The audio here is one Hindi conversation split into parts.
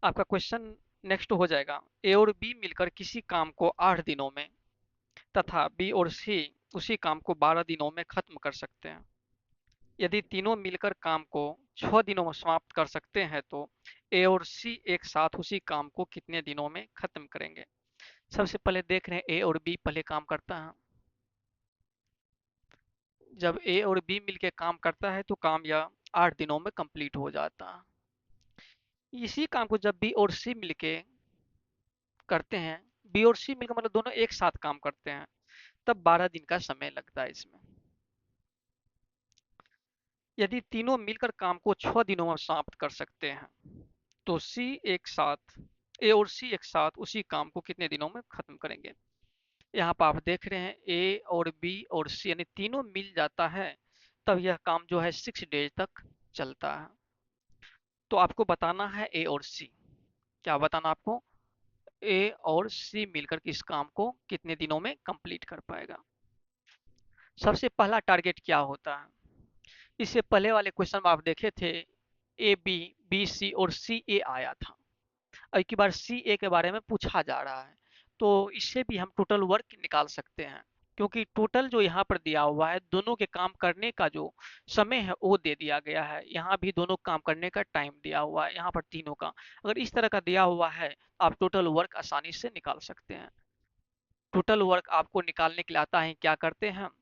आपका क्वेश्चन नेक्स्ट हो जाएगा, ए और बी मिलकर किसी काम को 8 दिनों में तथा बी और सी उसी काम को 12 दिनों में खत्म कर सकते हैं। यदि तीनों मिलकर काम को 6 दिनों में समाप्त कर सकते हैं तो ए और सी एक साथ उसी काम को कितने दिनों में खत्म करेंगे। सबसे पहले देख रहे हैं ए और बी पहले काम करता है। जब ए और बी मिलके काम करता है तो काम यह 8 दिनों में कंप्लीट हो जाता है। इसी काम को जब बी और सी मिलके करते हैं, बी और सी मिलकर मतलब दोनों एक साथ काम करते हैं, तब 12 दिन का समय लगता है इसमें। यदि तीनों मिलकर काम को 6 दिनों में समाप्त कर सकते हैं तो सी एक साथ ए और सी एक साथ उसी काम को कितने दिनों में खत्म करेंगे। यहाँ पर आप देख रहे हैं ए और बी और सी यानी तीनों मिल जाता है, तब यह काम जो है 6 डेज तक चलता है। तो आपको बताना है ए और सी, क्या बताना आपको, ए और सी मिलकर इस काम को कितने दिनों में कंप्लीट कर पाएगा। सबसे पहला टारगेट क्या होता है, इससे पहले वाले क्वेश्चन में आप देखे थे ए बी, बी सी और सी ए आया था। अब की बार सी ए के बारे में पूछा जा रहा है, तो इससे भी हम टोटल वर्क निकाल सकते हैं, क्योंकि टोटल जो यहाँ पर दिया हुआ है दोनों के काम करने का जो समय है वो दे दिया गया है। यहाँ भी दोनों काम करने का टाइम दिया हुआ है, यहाँ पर तीनों का अगर इस तरह का दिया हुआ है आप टोटल वर्क आसानी से निकाल सकते हैं। टोटल वर्क आपको निकालने के लिए आता है, क्या करते हैं हम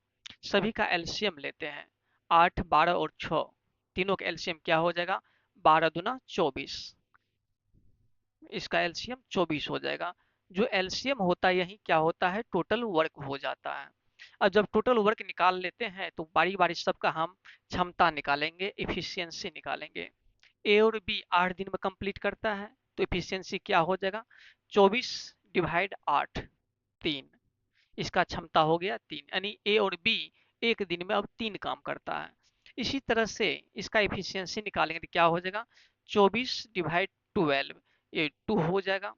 सभी का एलसीएम लेते हैं। 8, 12 और 6 तीनों का एलसीएम क्या हो जाएगा, 12 दूना 24, इसका एलसीएम 24 हो जाएगा। जो एलसीएम होता है यही क्या होता है, टोटल वर्क हो जाता है। अब जब टोटल वर्क निकाल लेते हैं तो बारी बारी सबका हम क्षमता निकालेंगे, इफिशियंसी निकालेंगे। ए और बी 8 दिन में कंप्लीट करता है तो इफिशियंसी क्या हो जाएगा, 24/8 3, इसका क्षमता हो गया 3, यानी ए और बी एक दिन में अब 3 काम करता है। इसी तरह से इसका इफिशियंसी निकालेंगे तो क्या हो जाएगा, 24/12, ये 2 हो जाएगा,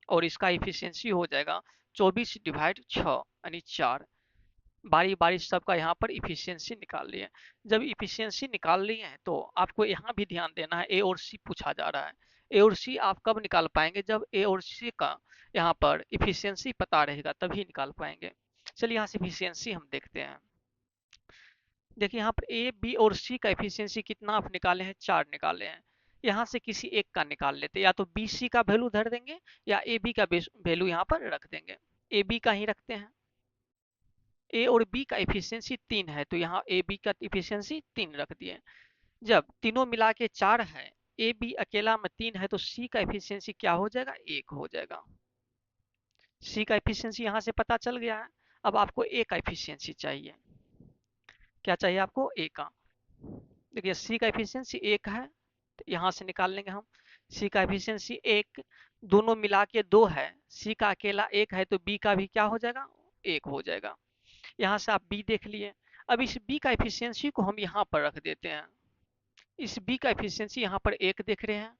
और इसका इफिशियंसी हो जाएगा 24/6 यानी 4। बारी बारी सबका यहाँ पर इफिशियंसी निकाल लिए। जब इफिशियंसी निकाल लिए हैं तो आपको यहाँ भी ध्यान देना है, ए और सी पूछा जा रहा है। ए और सी आप कब निकाल पाएंगे, जब ए और सी का यहाँ पर इफिशियंसी पता रहेगा तभी निकाल पाएंगे। चलिए यहाँ से इफिशियंसी हम देखते हैं। देखिए यहाँ पर ए बी और सी का इफिशियंसी कितना आप निकाले हैं, 4 निकाले हैं। यहाँ से किसी एक का निकाल लेते, या तो बी सी का वैल्यू धर देंगे या ए बी का वैल्यू यहाँ पर रख देंगे। ए बी का ही रखते हैं। ए और बी का इफिशियंसी 3 है तो यहाँ ए बी का इफिशियंसी 3 रख दिए। जब तीनों मिला के 4 है, ए बी अकेला में 3 है तो सी का इफिशियंसी क्या हो जाएगा, 1 हो जाएगा। सी का इफिशियंसी यहाँ से पता चल गया है। अब आपको ए का इफिशियंसी चाहिए, क्या चाहिए आपको, ए का। देखिए सी का इफिशियंसी 1 है तो यहाँ से निकाल लेंगे हम। सी का एफिशिएंसी 1, दोनों मिला के 2 है, सी का अकेला 1 है तो बी का भी क्या हो जाएगा, 1 हो जाएगा। यहाँ से आप बी देख लिए। अब इस बी का एफिशिएंसी को हम यहाँ पर रख देते हैं। इस बी का एफिशिएंसी यहाँ पर 1 देख रहे हैं,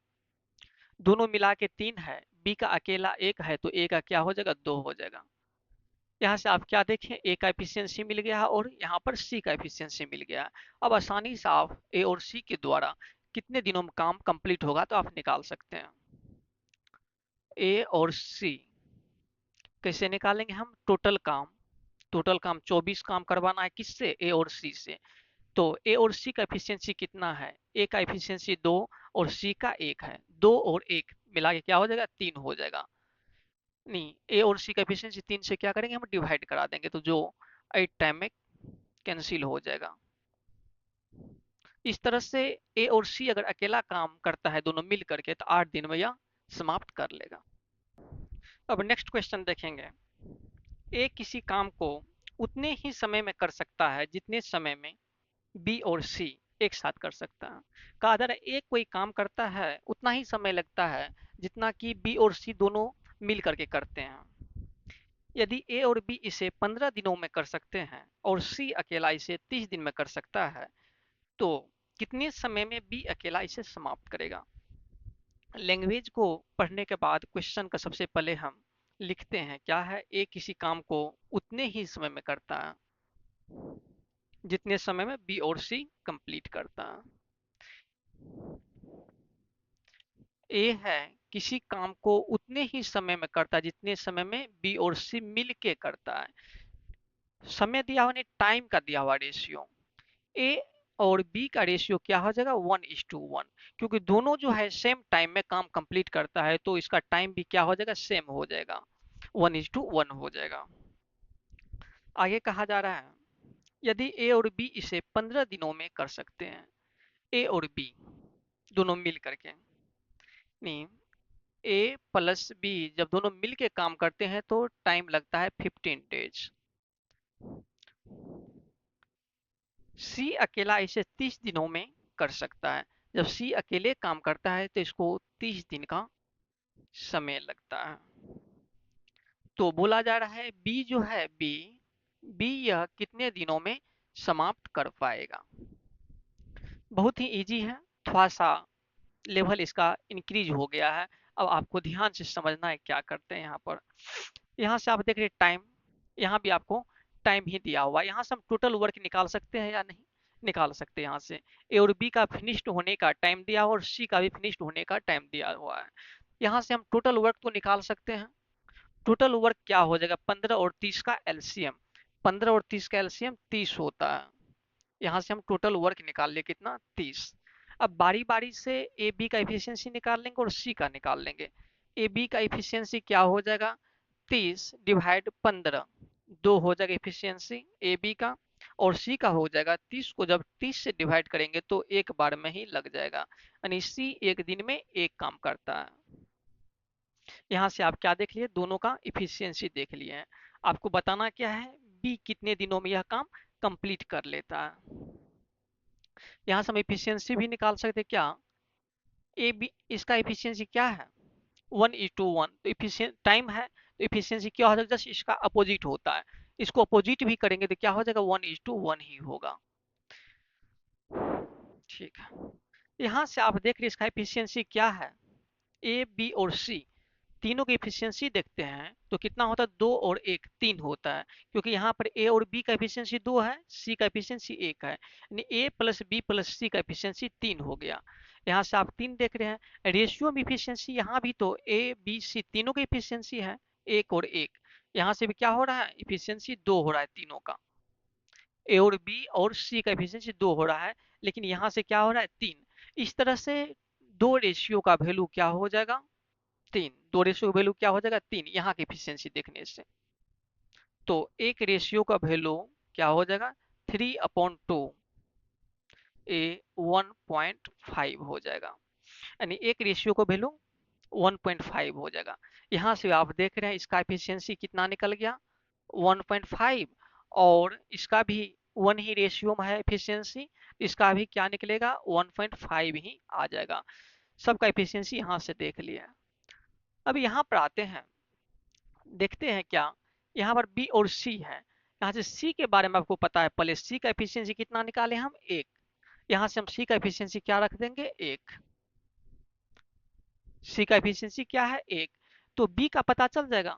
दोनों मिला के 3 है, बी का अकेला 1 है तो ए का क्या हो जाएगा, 2 हो जाएगा। यहाँ से आप क्या देखें, ए का एफिशिएंसी मिल गया है और यहाँ पर सी का एफिशिएंसी मिल गया है। अब आसानी से आप ए और सी के द्वारा कितने दिनों में काम कंप्लीट होगा तो आप निकाल सकते हैं। ए और सी कैसे निकालेंगे हम, टोटल काम। टोटल काम 24 काम करवाना है किससे, ए और सी से। तो ए और सी का एफिशिएंसी कितना है, ए का एफिशिएंसी 2 और सी का 1 है, 2 और 1 मिला के क्या हो जाएगा, 3 हो जाएगा। नहीं, ए और सी का एफिशिएंसी 3 से क्या करेंगे हम, डिवाइड करा देंगे तो जो 8 टाइम में कैंसिल हो जाएगा। इस तरह से ए और सी अगर अकेला काम करता है दोनों मिल करके तो 8 दिन में यह समाप्त कर लेगा। अब नेक्स्ट क्वेश्चन देखेंगे। ए किसी काम को उतने ही समय में कर सकता है जितने समय में बी और सी एक साथ कर सकता है। कहा जा रहा है ए कोई काम करता है उतना ही समय लगता है जितना कि बी और सी दोनों मिल करके करते हैं। यदि ए और बी इसे 15 दिनों में कर सकते हैं और सी अकेला इसे 30 दिन में कर सकता है तो कितने समय में बी अकेला इसे समाप्त करेगा। लैंग्वेज को पढ़ने के बाद क्वेश्चन का सबसे पहले हम लिखते हैं, क्या है, ए किसी काम को उतने ही समय में करता है जितने समय में बी और सी कंप्लीट करता है। ए है किसी काम को उतने ही समय में करता है जितने समय में बी और सी मिल के करता है। समय दिया हुआ नहीं, टाइम का दिया हुआ रेशियो। ए और बी का रेशियो क्या हो जाएगा, 1:1, क्योंकि दोनों जो है सेम टाइम में काम कंप्लीट करता है तो इसका टाइम भी क्या हो जाएगा, सेम हो जाएगा, 1:1 हो जाएगा। आगे कहा जा रहा है यदि ए और बी इसे 15 दिनों में कर सकते हैं, ए और बी दोनों मिल करके, नहीं, ए प्लस बी जब दोनों मिल के काम करते हैं तो टाइम लगता है 15 डेज। सी अकेला इसे 30 दिनों में कर सकता है। जब सी अकेले काम करता है तो इसको 30 दिन का समय लगता है। तो बोला जा रहा है बी जो है, बी बी यह कितने दिनों में समाप्त कर पाएगा। बहुत ही इजी है, थोड़ा सा लेवल इसका इंक्रीज हो गया है। अब आपको ध्यान से समझना है क्या करते हैं यहाँ पर। यहाँ से आप देख रहे टाइम, यहाँ भी आपको टाइम ही दिया हुआ है। यहाँ से हम टोटल वर्क निकाल सकते हैं या नहीं, निकाल सकते हैं। यहाँ से ए और बी का फिनिश्ड होने का टाइम दिया हुआ और सी का भी फिनिश्ड होने का टाइम दिया हुआ है। यहाँ से हम टोटल वर्क तो निकाल सकते हैं। टोटल वर्क क्या हो जाएगा, 15 और 30 का एलसीएम, 15 और 30 का एलसीएम 30 होता है। यहाँ से हम टोटल वर्क निकाल ले कितना, 30। अब बारी बारी से ए बी का इफिशियंसी निकाल लेंगे और सी का निकाल लेंगे। ए बी का इफिशियंसी क्या हो जाएगा, 30 डिवाइड 15, 2 हो जाएगा इफिशियंसी ए बी का, और सी का हो जाएगा 30 को जब 30 से डिवाइड करेंगे तो एक बार में ही लग जाएगा, यानी सी एक दिन में एक काम करता है। यहाँ से आप क्या देख लिए, दोनों का इफिशियंसी देख लिए हैं। आपको बताना क्या है, बी कितने दिनों में यह काम कंप्लीट कर लेता है। यहाँ से हम इफिशियंसी भी निकाल सकते क्या, ए बी इसका इफिशियंसी क्या है, 1:1, तो इफिशियंट टाइम है तो इफिशियंसी क्या हो जाएगा, जस्ट इसका अपोजिट होता है। इसको अपोजिट भी करेंगे तो क्या हो जाएगा, 1:1 ही होगा। ठीक है, यहाँ से आप देख रहे इसका इफिशियंसी क्या है, ए बी और सी तीनों की इफिशियंसी देखते हैं तो कितना होता है, 2 और 1 3 होता है, क्योंकि यहाँ पर ए और बी का इफिशियंसी 2 है, सी का इफिशियंसी 1 है, यानी ए प्लस बी प्लस सी का इफिशियंसी 3 हो गया। यहाँ से आप 3 देख रहे हैं। रेशियो में इफिशियंसी यहाँ भी तो ए बी सी तीनों की इफिशियंसी है 1 और 1, यहाँ से भी क्या हो रहा है, इफिशियंसी 2 हो रहा है तीनों का। ए और बी और सी का एफिशिएंसी 2 हो रहा है, लेकिन यहाँ से क्या हो रहा है, 3। इस तरह से दो रेशियो का वैल्यू क्या हो जाएगा, 3। दो रेशियो का वैल्यू क्या हो जाएगा, 3, यहाँ की एफिशिएंसी देखने से। तो एक रेशियो का वैल्यू क्या हो जाएगा, 3/2, ए 1.5 हो जाएगा, यानी एक रेशियो का वैल्यू 1.5 हो जाएगा। यहाँ से आप देख रहे हैं इसका एफिशिएंसी कितना निकल गया, 1.5, और इसका भी 1 ही रेशियो में है एफिशिएंसी, इसका भी क्या निकलेगा, 1.5 ही आ जाएगा। सबका एफिशिएंसी यहाँ से देख लिया। अब यहाँ पर आते हैं, देखते हैं क्या, यहाँ पर बी और सी है। यहाँ से सी के बारे में आपको पता है, पहले सी का एफिशिएंसी कितना निकाले हम, 1। यहाँ से हम सी का एफिशिएंसी क्या रख देंगे, 1। सी का एफिशिएंसी क्या है, 1, तो बी का पता चल जाएगा।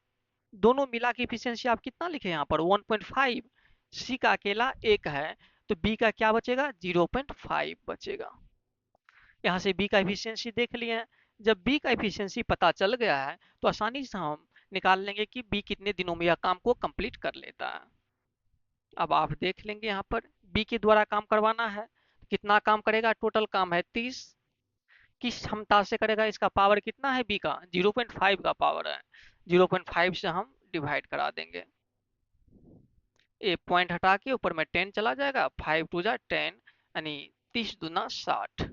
दोनों मिला के इफिशियंसी आप कितना लिखे यहाँ पर, 1.5। सी का अकेला 1 है तो बी का क्या बचेगा, 0.5 बचेगा। यहाँ से बी का इफिशियंसी देख लिए हैं। जब बी का इफिशियंसी पता चल गया है तो आसानी से हम निकाल लेंगे कि बी कितने दिनों में यह काम को कंप्लीट कर लेता है। अब आप देख लेंगे यहाँ पर बी के द्वारा काम करवाना है, कितना काम करेगा, टोटल काम है 30। किस क्षमता से करेगा, इसका पावर कितना है बी का, 0.5 का पावर है, 0.5 से हम डिवाइड करा देंगे। ए पॉइंट हटा के ऊपर में 10 चला जाएगा, 5 2 जा 10, यानी 30 दूना 60,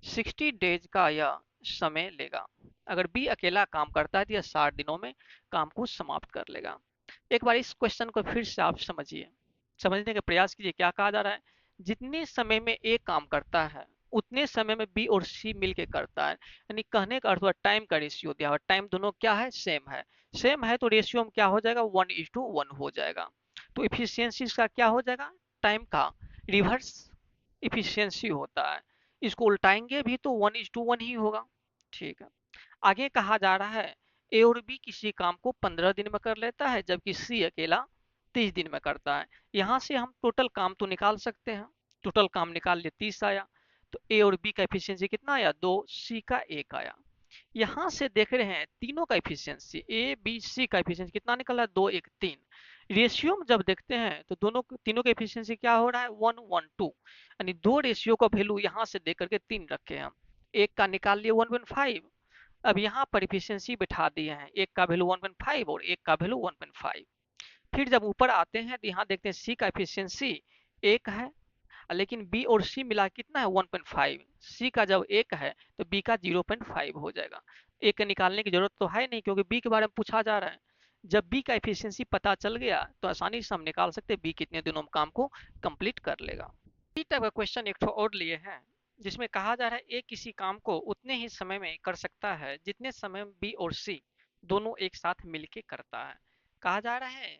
60 डेज का यह समय लेगा। अगर बी अकेला काम करता है तो यह 60 दिनों में काम को समाप्त कर लेगा। एक बार इस क्वेश्चन को फिर से आप समझिए, समझने का प्रयास कीजिए क्या कहा जा रहा है। जितने समय में ए काम करता है उतने समय में बी और सी मिलके करता है, यानी कहने का अर्थ हुआ टाइम का रेशियो दिया हुआ, टाइम दोनों क्या है, सेम है। सेम है तो रेशियो में क्या हो जाएगा, 1:1 हो जाएगा। तो इफिशियंसी का क्या हो जाएगा, टाइम का रिवर्स इफिशियंसी होता है, इसको उल्टाएंगे भी तो 1:1 ही होगा। ठीक है, आगे कहा जा रहा है ए और बी किसी काम को 15 दिन में कर लेता है जबकि सी अकेला 30 दिन में करता है। यहाँ से हम टोटल काम तो निकाल सकते हैं, टोटल काम निकाल लिए 30 आया, तो ए और बी का एफिशिएंसी कितना आया, 2, सी का 1 आया। यहाँ से देख रहे हैं तीनों का इफिशियंसी, ए बी सी का इफिशियंसी कितना निकल रहा है, 2 1 3। रेशियो में जब देखते हैं तो दोनों तीनों का इफिशियंसी क्या हो रहा है, 1 1 2। यानी दो रेशियो का वैल्यू यहाँ से देख करके 3 रखे हैं हम। एक का निकाल लिए 1.5। अब यहाँ पर इफिशियंसी बिठा दिए हैं, एक का वैल्यू 1.5 और एक का वैल्यू 1.5। फिर जब ऊपर आते हैं तो यहाँ देखते हैं सी का इफिशियंसी एक है, लेकिन बी और सी मिला कितना है 1.5। सी का जब एक है तो बी का 0.5 हो जाएगा। एक निकालने की जरूरत तो है नहीं क्योंकि बी के बारे में पूछा जा रहा है। जब बी का एफिशिएंसी पता चल गया तो आसानी से हम निकाल सकते हैं बी कितने दिनों में काम को कंप्लीट कर लेगा। इसी टाइप का क्वेश्चन एक और लिए हैं जिसमें कहा जा रहा है ए किसी काम को उतने ही समय में कर सकता है जितने समय में बी और सी दोनों एक साथ मिलके करता है। कहा जा रहा है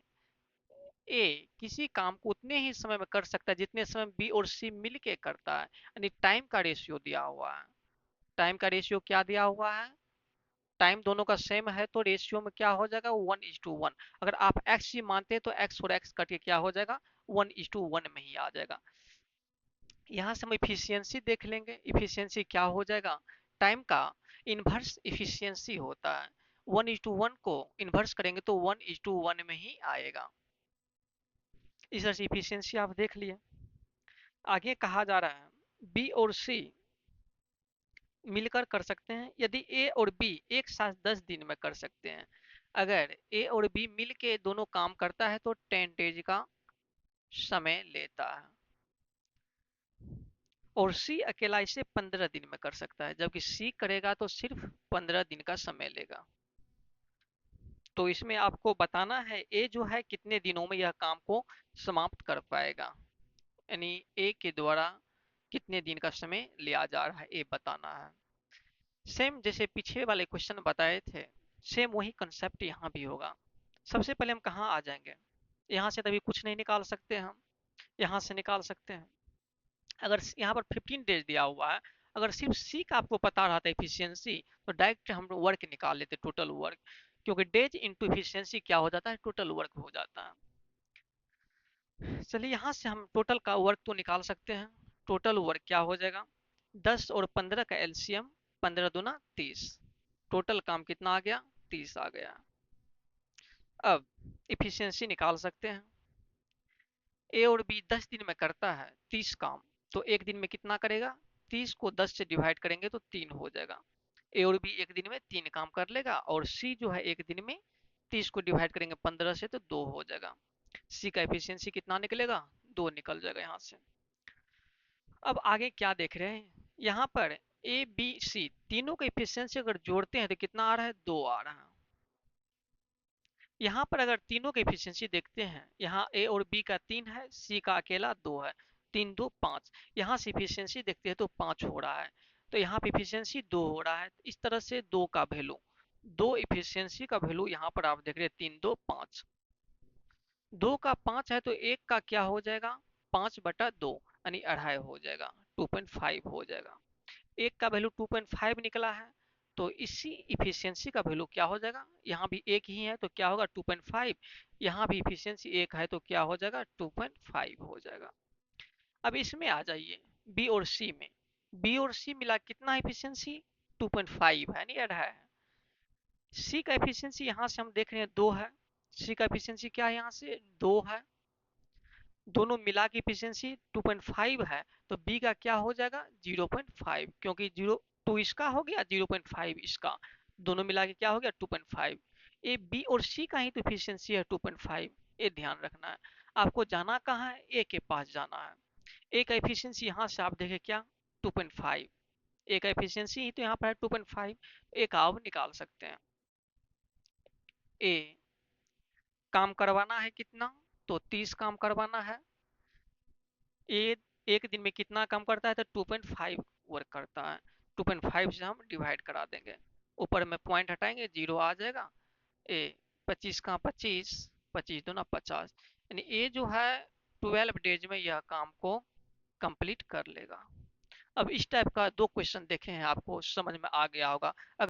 ए किसी काम को उतने ही समय में कर सकता है जितने समय बी और सी मिलके करता है, यानी टाइम का रेशियो दिया हुआ है। टाइम का रेशियो क्या दिया हुआ है, टाइम दोनों का सेम है तो रेशियो में क्या हो जाएगा 1:1। अगर आप एक्स ही मानते हैं तो एक्स और एक्स कट के क्या हो जाएगा 1:1 में ही आ जाएगा। यहाँ से हम इफिशियंसी देख लेंगे, इफिशियंसी क्या हो जाएगा, टाइम का इनवर्स इफिशियंसी होता है, 1:1 को इन्वर्स करेंगे तो 1:1 में ही आएगा। इस तरह से इफिशियंसी आप देख लिए। आगे कहा जा रहा है बी और सी मिलकर कर सकते हैं यदि ए और बी एक साथ 10 दिन में कर सकते हैं। अगर ए और बी मिलके दोनों काम करता है तो 10 डेज का समय लेता है, और सी अकेला इसे 15 दिन में कर सकता है, जबकि सी करेगा तो सिर्फ 15 दिन का समय लेगा। तो इसमें आपको बताना है ए जो है कितने दिनों में यह काम को समाप्त कर पाएगा, यानी ए के द्वारा कितने दिन का समय लिया जा रहा है, ये बताना है। सेम जैसे पीछे वाले क्वेश्चन बताए थे, सेम वही कंसेप्ट यहाँ भी होगा। सबसे पहले हम कहाँ आ जाएंगे, यहाँ से तभी कुछ नहीं निकाल सकते हम, यहाँ से निकाल सकते हैं। अगर यहाँ पर 15 डेज दिया हुआ है, अगर सिर्फ सी का आपको पता रहता है इफिशियंसी तो डायरेक्ट हम वर्क निकाल लेते, टोटल वर्क, क्योंकि डेज इंटू इफिशियंसी क्या हो जाता है, टोटल वर्क हो जाता है। चलिए यहाँ से हम टोटल का वर्क तो निकाल सकते हैं। टोटल वर्क क्या हो जाएगा, 10 और 15 का एलसीएम 15 दूना 30, टोटल काम कितना आ गया 30 आ गया। अब इफिशियंसी निकाल सकते हैं, ए और बी 10 दिन में करता है 30 काम, तो एक दिन में कितना करेगा, 30 को 10 से डिवाइड करेंगे तो 3 हो जाएगा। ए और बी एक दिन में 3 काम कर लेगा, और सी जो है एक दिन में 30 को डिवाइड करेंगे 15 से तो 2 हो जाएगा। सी का एफिशिएंसी कितना निकलेगा, 2 निकल जाएगा यहाँ से। अब आगे क्या देख रहे हैं, यहाँ पर ए बी सी तीनों का एफिशिएंसी अगर जोड़ते हैं तो कितना आ रहा है, 2 आ रहा है। यहाँ पर अगर तीनों की एफिशिएंसी देखते हैं, यहाँ ए और बी का 3 है, सी का अकेला 2 है, 3 2 5। यहाँ से एफिशिएंसी देखते हैं तो 5 हो रहा है, तो यहाँ पे एफिशिएंसी 2 हो रहा है। इस तरह से 2 का वैल्यू, 2 एफिशिएंसी का वैल्यू यहाँ पर आप देख रहे हैं 3 2 5। 2 का 5 है तो एक का क्या हो जाएगा, 5/2 यानी अढ़ाई हो जाएगा, 2.5 हो जाएगा। एक का वैल्यू 2.5 निकला है, तो इसी इफिशियंसी का वैल्यू क्या हो जाएगा, यहाँ भी एक ही है तो क्या होगा 2.5, यहाँ भी इफिशियंसी एक है तो क्या हो जाएगा 2.5 हो जाएगा। अब इसमें आ जाइए बी और सी में, बी और सी मिला कितना इफिशियंसी 2.5 है, नहीं अढ़ाई है। सी का एफिशिएंसी यहाँ से हम देख रहे हैं 2 है, सी का एफिशिएंसी क्या है यहाँ से 2 है, दोनों मिला की एफिशिएंसी 2.5 है, तो बी का क्या हो जाएगा 0.5, क्योंकि 2 इसका हो गया 0.5 इसका, दोनों मिला के क्या हो गया 2.5। ए बी और सी का ही तो एफिशिएंसी है 2.5, ये ध्यान रखना है। आपको जाना कहाँ है, ए के पास जाना है। ए का एफिशिएंसी यहाँ से आप देखें क्या 2.5, ए का एफिशिएंसी ही तो यहाँ पर है 2.5, ए का आप निकाल सकते हैं। ए काम करवाना है कितना, तो 30 काम करवाना है। ए एक दिन में कितना काम करता है, तो 2.5 वर्क करता है, 2.5 से हम डिवाइड करा देंगे, ऊपर में पॉइंट हटाएंगे 0 आ जाएगा। ए 25 का 25, 25 दूना 50, यानी ए जो है 12 डेज में यह काम को कंप्लीट कर लेगा। अब इस टाइप का 2 क्वेश्चन देखे हैं, आपको समझ में आ गया होगा।